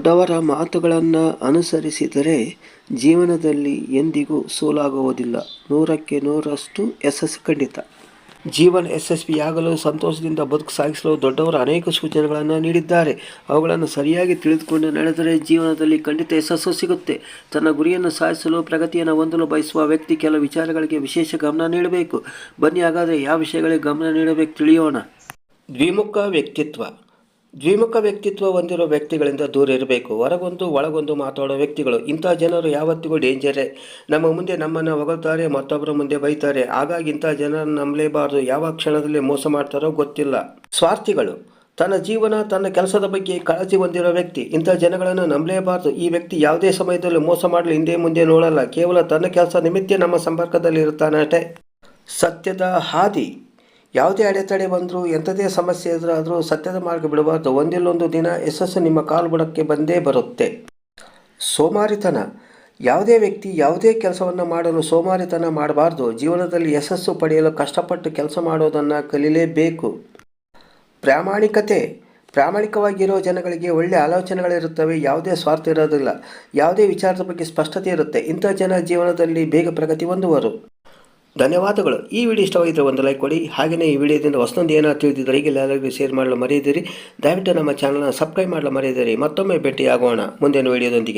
ದೊಡ್ಡವರ ಮಾತುಗಳನ್ನು ಅನುಸರಿಸಿದರೆ ಜೀವನದಲ್ಲಿ ಎಂದಿಗೂ ಸೋಲಾಗುವುದಿಲ್ಲ. 100ಕ್ಕೆ 100ರಷ್ಟು ಯಶಸ್ಸು ಖಂಡಿತ. ಜೀವನ ಯಶಸ್ವಿಯಾಗಲು, ಸಂತೋಷದಿಂದ ಬದುಕು ಸಾಗಿಸಲು ದೊಡ್ಡವರು ಅನೇಕ ಸೂಚನೆಗಳನ್ನು ನೀಡಿದ್ದಾರೆ. ಅವುಗಳನ್ನು ಸರಿಯಾಗಿ ತಿಳಿದುಕೊಂಡು ನಡೆದರೆ ಜೀವನದಲ್ಲಿ ಖಂಡಿತ ಯಶಸ್ಸು ಸಿಗುತ್ತೆ. ತನ್ನ ಗುರಿಯನ್ನು ಸಾಧಿಸಲು, ಪ್ರಗತಿಯನ್ನು ಹೊಂದಲು ಬಯಸುವ ವ್ಯಕ್ತಿ ಕೆಲವು ವಿಚಾರಗಳಿಗೆ ವಿಶೇಷ ಗಮನ ನೀಡಬೇಕು. ಬನ್ನಿ ಹಾಗಾದರೆ ಯಾವ ವಿಷಯಗಳಿಗೆ ಗಮನ ನೀಡಬೇಕು ತಿಳಿಯೋಣ. ದ್ವಿಮುಖ ವ್ಯಕ್ತಿತ್ವ ಹೊಂದಿರುವ ವ್ಯಕ್ತಿಗಳಿಂದ ದೂರ ಇರಬೇಕು. ಹೊರಗೊಂದು ಒಳಗೊಂದು ಮಾತಾಡೋ ವ್ಯಕ್ತಿಗಳು. ಇಂಥ ಜನರು ಯಾವತ್ತಿಗೂ ಡೇಂಜರೇ. ನಮ್ಮ ಮುಂದೆ ನಮ್ಮನ್ನು ಹೊಗಳ್ತಾರೆ, ಮತ್ತೊಬ್ಬರ ಮುಂದೆ ಬೈತಾರೆ. ಹಾಗಾಗಿ ಇಂಥ ಜನರನ್ನು ನಂಬಲೇಬಾರದು. ಯಾವ ಕ್ಷಣದಲ್ಲಿ ಮೋಸ ಮಾಡ್ತಾರೋ ಗೊತ್ತಿಲ್ಲ. ಸ್ವಾರ್ಥಿಗಳು. ತನ್ನ ಜೀವನ, ತನ್ನ ಕೆಲಸದ ಬಗ್ಗೆ ಕಾಳಜಿ ಹೊಂದಿರೋ ವ್ಯಕ್ತಿ. ಇಂಥ ಜನಗಳನ್ನು ನಂಬಲೇಬಾರದು. ಈ ವ್ಯಕ್ತಿ ಯಾವುದೇ ಸಮಯದಲ್ಲಿ ಮೋಸ ಮಾಡಲು ಹಿಂದೆ ಮುಂದೆ ನೋಡಲ್ಲ. ಕೇವಲ ತನ್ನ ಕೆಲಸ ನಿಮಿತ್ತ ನಮ್ಮ ಸಂಪರ್ಕದಲ್ಲಿ ಇರ್ತಾನಷ್ಟೇ. ಸತ್ಯದ ಹಾದಿ. ಯಾವುದೇ ಅಡೆತಡೆ ಬಂದರೂ, ಎಂಥದೇ ಸಮಸ್ಯೆ ಎದುರಾದರೂ ಸತ್ಯದ ಮಾರ್ಗ ಬಿಡಬಾರ್ದು. ಒಂದಿಲ್ಲೊಂದು ದಿನ ಯಶಸ್ಸು ನಿಮ್ಮ ಕಾಲು ಬುಡಕ್ಕೆ ಬಂದೇ ಬರುತ್ತೆ. ಸೋಮಾರಿತನ. ಯಾವುದೇ ವ್ಯಕ್ತಿ ಯಾವುದೇ ಕೆಲಸವನ್ನು ಮಾಡಲು ಸೋಮಾರಿತನ ಮಾಡಬಾರ್ದು. ಜೀವನದಲ್ಲಿ ಯಶಸ್ಸು ಪಡೆಯಲು ಕಷ್ಟಪಟ್ಟು ಕೆಲಸ ಮಾಡೋದನ್ನು ಕಲಿಯಲೇಬೇಕು. ಪ್ರಾಮಾಣಿಕವಾಗಿರೋ ಜನಗಳಿಗೆ ಒಳ್ಳೆಯ ಆಲೋಚನೆಗಳಿರುತ್ತವೆ. ಯಾವುದೇ ಸ್ವಾರ್ಥ ಇರೋದಿಲ್ಲ. ಯಾವುದೇ ವಿಚಾರದ ಬಗ್ಗೆ ಸ್ಪಷ್ಟತೆ ಇರುತ್ತೆ. ಇಂಥ ಜನ ಜೀವನದಲ್ಲಿ ಬೇಗ ಪ್ರಗತಿ ಹೊಂದುವರು. ಧನ್ಯವಾದಗಳು. ಈ ವಿಡಿಯೋ ಇಷ್ಟವಾಗಿದ್ದರೆ ಒಂದು ಲೈಕ್ ಕೊಡಿ. ಹಾಗೆಯೇ ಈ ವಿಡಿಯೋದಿಂದ ಹೊಸದೊಂದು ಏನಾದ್ರು ತಿಳಿದಿದ್ದರೆ ಈಗಲೇ ಎಲ್ಲರಿಗೂ ಶೇರ್ ಮಾಡಲು ಮರೆಯದಿರಿ. ದಯವಿಟ್ಟು ನಮ್ಮ ಚಾನಲ್ನ ಸಬ್ಸ್ಕ್ರೈಬ್ ಮಾಡಲು ಮರೆಯದಿರಿ. ಮತ್ತೊಮ್ಮೆ ಭೇಟಿಯಾಗೋಣ ಮುಂದಿನ ವಿಡಿಯೋದೊಂದಿಗೆ.